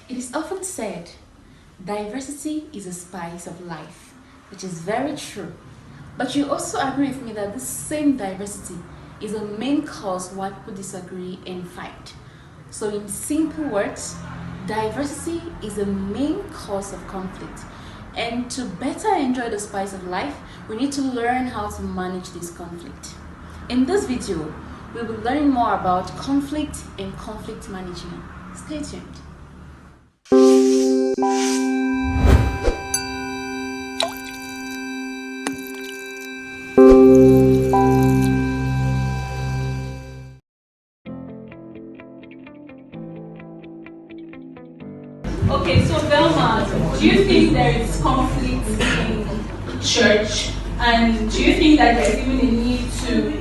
It is often said, diversity is a spice of life, which is very true. But you also agree with me that this same diversity is a main cause why people disagree and fight. So in simple words, diversity is a main cause of conflict. And to better enjoy the spice of life, we need to learn how to manage this conflict. In this video, we'll be learning more about conflict and conflict management. Stay tuned. Okay, so Velma, do you think there is conflict in church? And do you think that there's even a need to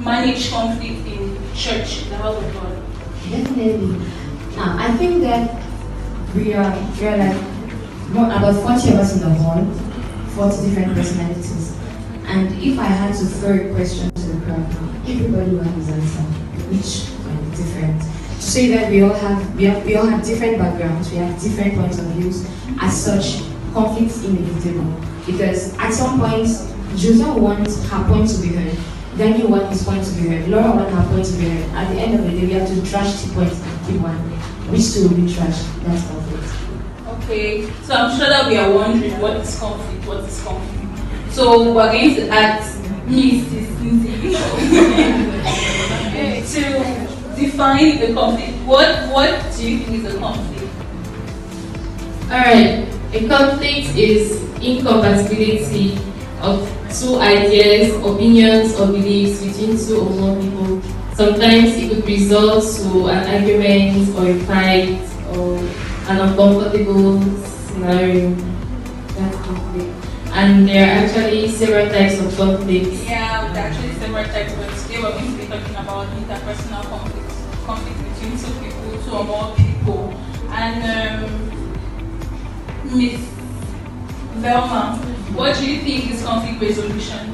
manage conflict in church, the house of God? Definitely. I think that we are like about 40 of us in the hall, 40 different personalities. And if I had to throw a question to the crowd, everybody will have his answer, which might be different. To say that we all have different backgrounds, we have different points of views. As such, conflict is inevitable. Because at some point, Joseph wants her point to be heard. Daniel wants his point to be heard. Laura wants her point to be heard. At the end of the day, we have to trash 2 points and keep one. Which two will be trashed? That's conflict. Okay, so I'm sure that we are wondering what is conflict, what is conflict. So we're going to ask Mrs. to define the conflict. What do you think is a conflict? Alright, a conflict is incompatibility of two ideas, opinions, or beliefs between two or more people. Sometimes it could result to an argument or a fight or an uncomfortable scenario. That's conflict. And there are actually several types of conflicts. Yeah, there are actually several types, but today we're going to be talking about interpersonal conflict between two people, two or more people. And Miss Velma, what do you think is conflict resolution?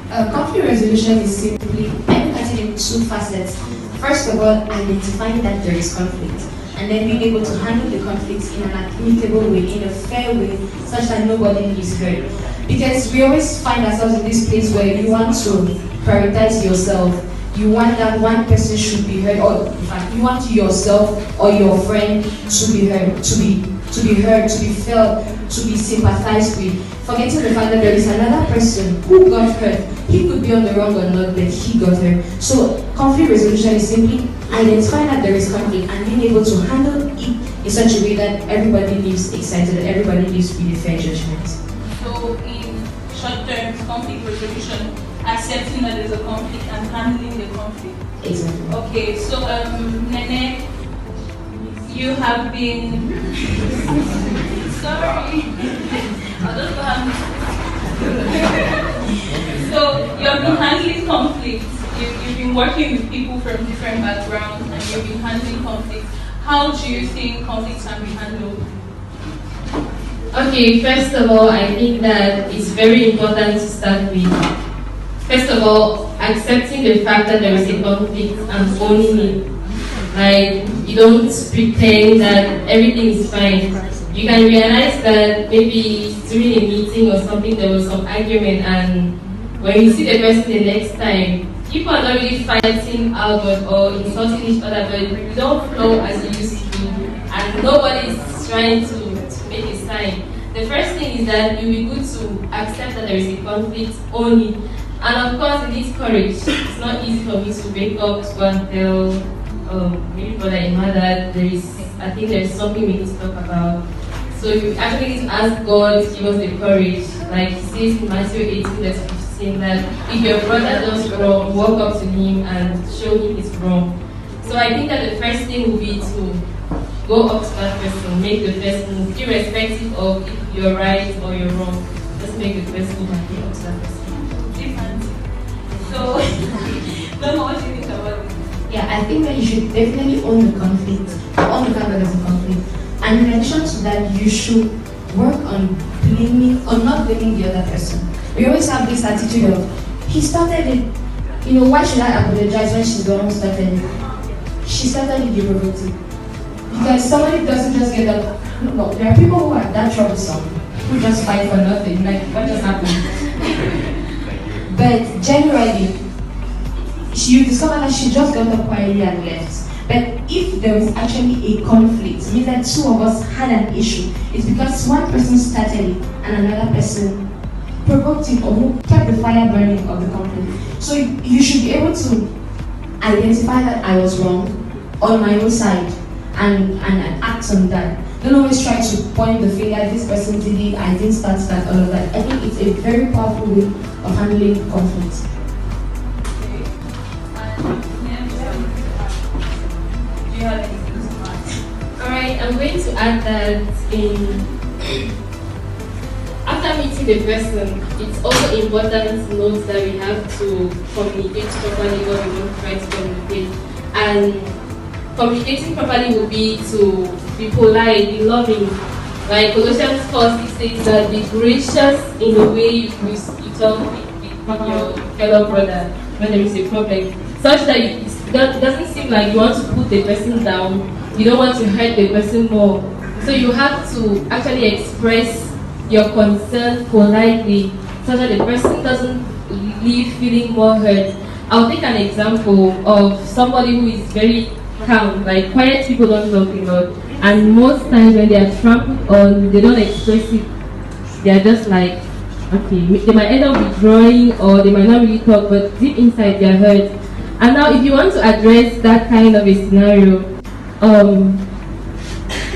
Conflict resolution is simply, I look at it in two facets. First of all, identifying that there is conflict, and then being able to handle the conflict in an amicable way, in a fair way, such that nobody is hurt. Because we always find ourselves in this place where you want to prioritize yourself. You want that one person should be heard, or in fact, you want yourself or your friend to be heard, to be heard, to be felt, to be sympathized with, forgetting the fact that there is another person who got hurt. He could be on the wrong or not, but he got hurt. So conflict resolution is simply identifying that there is conflict and being able to handle it in such a way that everybody lives excited, that everybody lives with a fair judgment. So in short terms, conflict resolution, accepting that there's a conflict and handling the conflict. Exactly. Okay, so Nene, you have been sorry. I'll just go So you have been handling conflict. You've been working with people from different backgrounds and you've been handling conflict. How do you think conflict can be handled? Okay, first of all, I think that it's very important to start with, first of all, accepting the fact that there is a conflict and owning it. Like, you don't pretend that everything is fine. You can realize that maybe during a meeting or something there was some argument, and when you see the person the next time, people are not really fighting out or insulting each other, but you don't flow as you used to, and nobody is trying to make a sign. The first thing is that it will be good to accept that there is a conflict, own it. And of course, it needs courage. It's not easy for me to wake up to go and tell maybe brother in law that I think there is something we need to talk about. So you actually need to ask God to give us the courage. Like he says in Matthew 18 verse 15 that if your brother does wrong, walk up to him and show him his wrong. So I think that the first thing would be to go up to that person, make the first move, irrespective of if you're right or you're wrong. Just make the first move and go up to that person. Different. So, Mama, what do you think about this? Yeah, I think that you should definitely own the conflict, own the fact that there's a conflict. And in addition to that, you should work on not blaming the other person. We always have this attitude of, he started it, why should I apologize when she's the one who started it? She started it deliberately. Because somebody doesn't just get that. No, there are people who are that troublesome who just fight for nothing. Like, what just happened? But generally, you discover that she just got up quietly and left. But if there is actually a conflict, means that two of us had an issue, it's because one person started it and another person provoked it or who kept the fire burning of the conflict. So you should be able to identify that I was wrong on my own side and act on that. Don't always try to point the finger, this person did it, I didn't start that, all of that. I think it's a very powerful way of handling conflict. Alright, I'm going to add that after meeting the person, it's also important to note that we have to communicate properly what we want to try to communicate. And communicating properly will be to be polite, be loving. Like Colossians 4:6 says that be gracious in the way you talk with your fellow brother when there is a problem, such that it doesn't seem like you want to put the person down, you don't want to hurt the person more. So you have to actually express your concern politely so that the person doesn't leave feeling more hurt. I'll take an example of somebody who is very calm, like quiet people don't talk a lot, and most times when they are trampled on, they don't express it. They are just like, okay, they might end up withdrawing or they might not really talk, but deep inside they are hurt. And now if you want to address that kind of a scenario,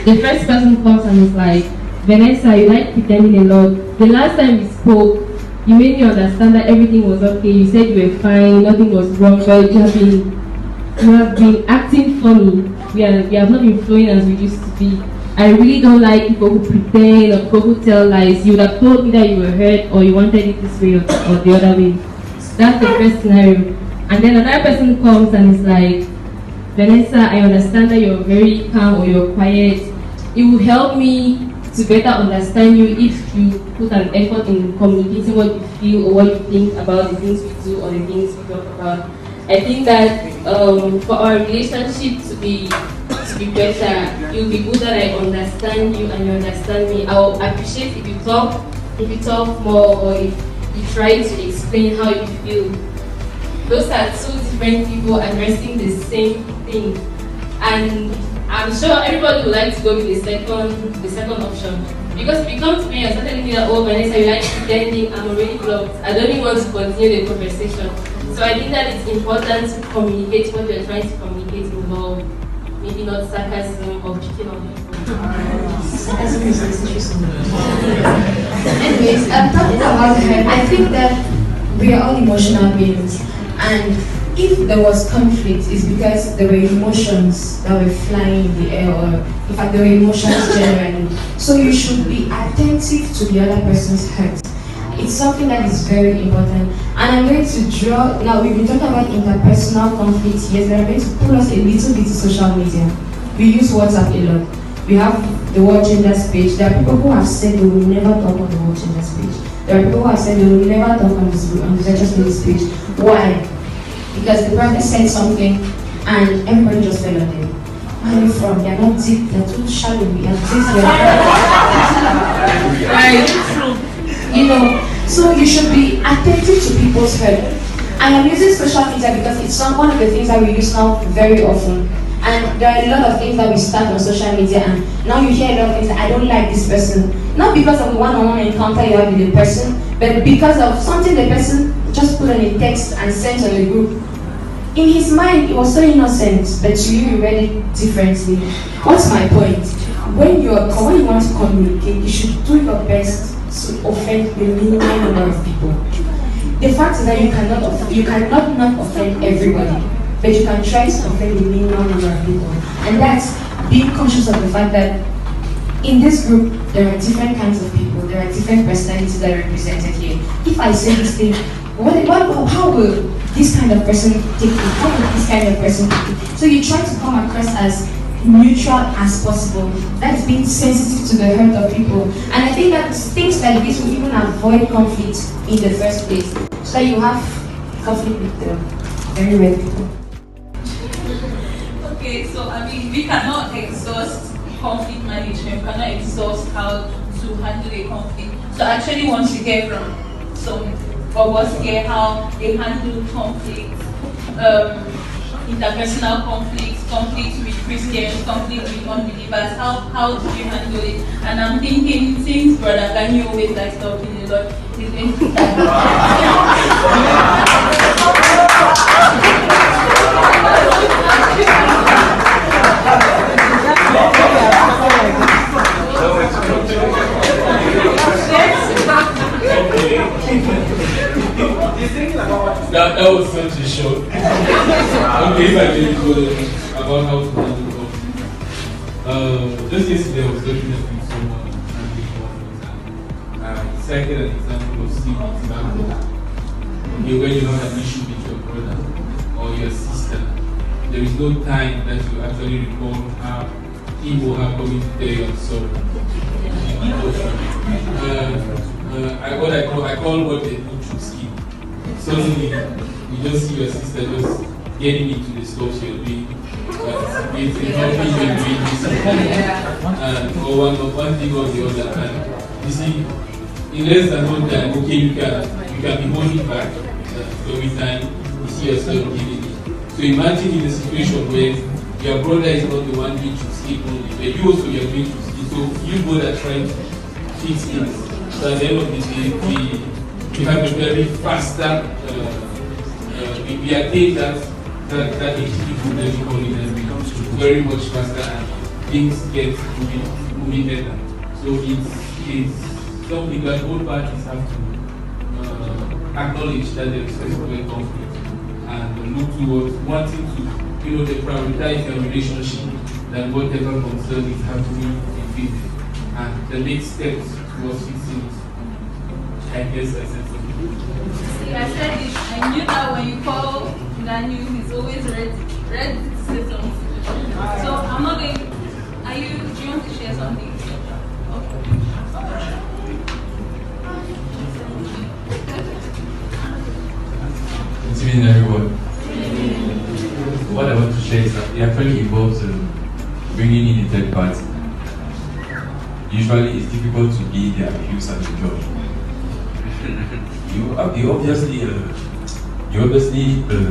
the first person comes and is like, Vanessa, you like pretending a lot. The last time we spoke, you made me understand that everything was okay. You said you were fine, nothing was wrong, but you have been acting funny. We have not been flowing as we used to be. I really don't like people who pretend or people who tell lies. You would have told me that you were hurt or you wanted it this way or the other way. That's the first scenario. And then another person comes and is like, Vanessa, I understand that you're very calm or you're quiet. It will help me to better understand you if you put an effort in communicating what you feel or what you think about the things we do or the things we talk about. I think that for our relationship to be better, it will be good that I understand you and you understand me. I will appreciate if you talk more or if you try to explain how you feel. Those are two different people addressing the same thing, and I'm sure everybody would like to go with the second option. Because if you come to me and start telling me that, oh Vanessa, you like pretending, I'm already blocked, I don't even want to continue the conversation. So I think that it's important to communicate what you're trying to communicate involve maybe not sarcasm or picking on people. Sarcasm is interesting. Anyways, talking about her, I think that we are all emotional beings, and if there was conflict, it's because there were emotions that were flying in the air, or in fact there were emotions generally. So you should be attentive to the other person's hurt. It's something that is very important. And I'm going to draw, now we've been talking about interpersonal conflicts, yes, but I'm going to pull us a little bit to social media. We use WhatsApp a lot. We have the World Genders page. There are people who have said they will never talk on the World Genders page. There are people who have said they will never talk on the Genders page. Why? Because the prophet said something and everybody just fell on them. Where are you from? They're not deep, they're too shallow, you're too right. You know, so you should be attentive to people's hurt. I am using social media because it's one of the things that we use now very often. And there are a lot of things that we start on social media, and now you hear a lot of things that I don't like this person. Not because of the one-on-one encounter you have with the person, but because of something the person just put on a text and sent on the group. In his mind, it was so innocent, but to you, you read it differently. What's my point? When you want to communicate, you should do your best to offend the minimum number of people. The fact is that you cannot not offend everybody, but you can try to offend the minimum number of people. And that's being conscious of the fact that in this group, there are different kinds of people, there are different personalities that are represented here. If I say this thing, how will this kind of person take it? How will this kind of person take it? So you try to come across as neutral as possible. That's being sensitive to the hurt of people. And I think that things like this will even avoid conflict in the first place. So that you have conflict with the very rare people. Okay, so I mean, we cannot exhaust conflict management, we cannot exhaust how to handle a conflict. So I actually want to hear from some of us here how they handle conflict, interpersonal conflicts, conflicts with Christians, conflicts with unbelievers. How do you handle it? And I'm thinking, since Brother Gani always likes talking a lot, he's going to start. That was such a shock. Okay, if I really go about how to handle conflict. Just yesterday I was talking with someone and I cited an example of sleep example. Okay, when you have an issue with your brother or your sister, there is no time that you actually recall how him or her coming to tell you I'm sorry. I call what they do through skin. Suddenly, you just see your sister just getting into the stuff you're doing, participating, helping you doing this, or one thing or the other. And you see, in less than no time, okay, you can be holding back every time you see yourself giving it. So imagine in a situation where your brother is not the one doing to sleep only, but you also are doing to sleep. So you both are trying to fix things. So at the end of the day, we have a very faster, we attain that achievement that we call it as very much faster and things get moving better. So it's something that both parties have to acknowledge that there is a conflict and look towards wanting to, they prioritize their relationship than whatever concern is happening in business. And the next steps towards fixing it. I guess I said something. See, I said it. I knew that when you call Daniel, he's always ready to say something. So I'm not going. Do you want to share something? Okay. Good evening, everyone. What I want to share is that it actually involves bringing in a third party. Usually, it's difficult to be the accuser and the judge. You obviously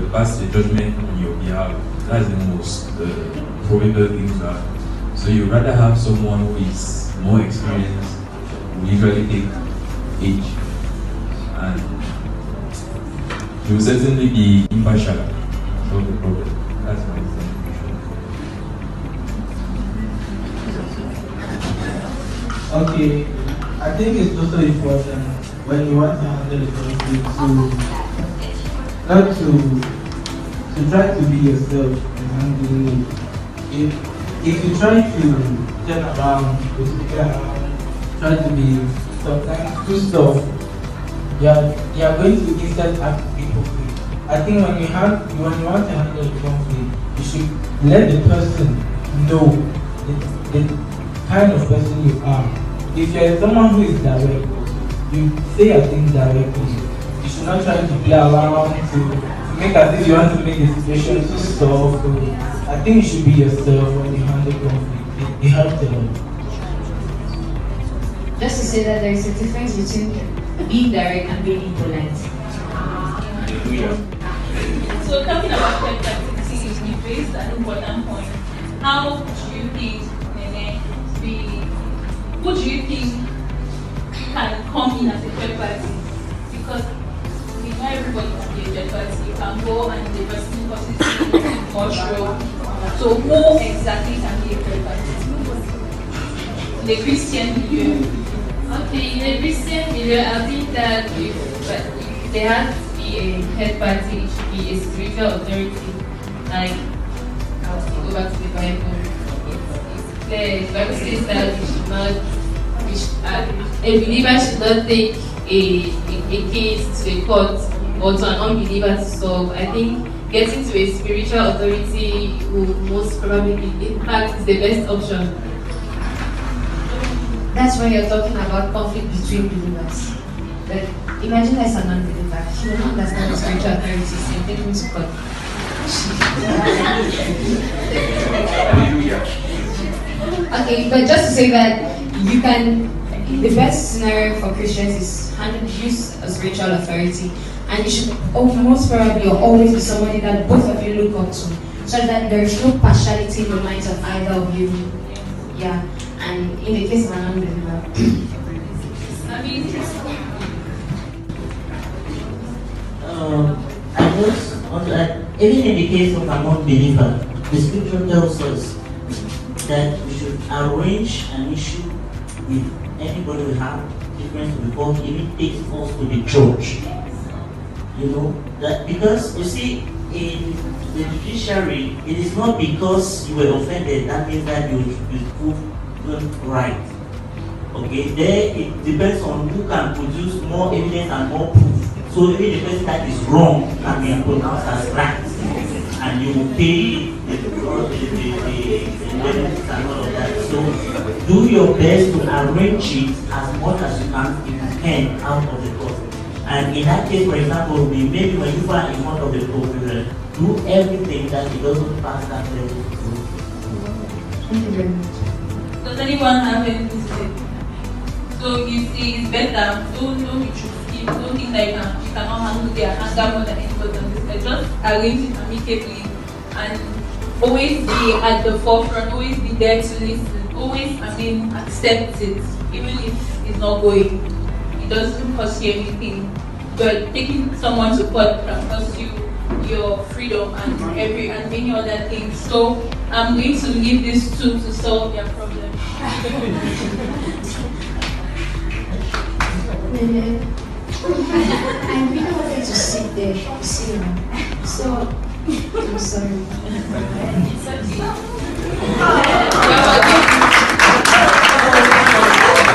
pass a judgment on your behalf. That's the most probable thing to happen. So you rather have someone who is more experienced, who usually take age, and he will certainly be impartial. Solve the problem. That's my contribution. Okay, I think it's also important when you want to handle the conflict to try to be yourself in handling it. If you try to turn around, to speak around, try to be sometimes too soft, you are going to instantly act hypocrite. I think when you want to handle the conflict, you should let the person know the kind of person you are. If you are someone who is direct, you say your things directly. You should not try to play around to make as if you want to make the situation too soft. I think you should be yourself when you handle conflict. It helps a lot. Just to say that there is a difference between being direct and being impolite. So talking about flexibility, you raised an important point. How do you think, who do you think can come in as a third party? Because we know everybody can be a third party. You can go and the person causes more trouble. So who exactly can be a third party? The Christian milieu. Okay, in the Christian milieu, I think that if there has to be a third party, it should be a spiritual authority. Like, I'll still go back to the Bible. It's clear. The Bible says that a believer should not take a case to a court or to an unbeliever to solve. I think getting to a spiritual authority will most probably be, in fact, is the best option. That's when you're talking about conflict between believers. But imagine as a non-believer, he will not understand the spiritual authorities and take him to court. Okay, but just to say that you can, the best scenario for Christians is use a spiritual authority, and you should most probably or always be somebody that both of you look up to, so that there is no partiality in the minds of either of you. Yeah, and in the case of an unbeliever. I mean, I just want to add, even in the case of an unbeliever, the scripture tells us that we should arrange an issue with anybody we have difference before he even takes us to the church. You know, that because you see, in the judiciary, it is not because you were offended that means that you proved right. Okay, there it depends on who can produce more evidence and more proof. So maybe the person that is wrong can be pronounced as right, and you will pay the benefits and all of that. So do your best to arrange it as much as you can if you can out of the court. And in that case, for example, maybe when you are in front of the court, do everything that it doesn't pass that level. Thank you very much. does anyone have anything to say? So you see, it's better. Don't be tricky. Don't think that you cannot handle their anger more than anybody on this side. Just arrange it amicably and always be at the forefront. Always be there to listen. Always, accept it, even if it's not going. It doesn't cost you anything. But taking someone to court can cost you your freedom and many other things. So I'm going to leave these two to solve their problem. I really wanted to sit there, you see, so I'm sorry.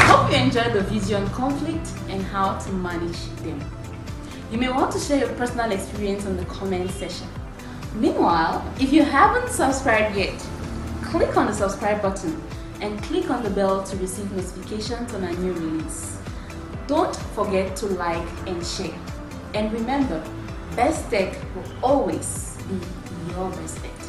Hope you enjoyed the video on conflict and how to manage them. You may want to share your personal experience in the comment section. Meanwhile, if you haven't subscribed yet, click on the subscribe button and click on the bell to receive notifications on a new release. Don't forget to like and share. And remember, BESTech will always be your BESTech.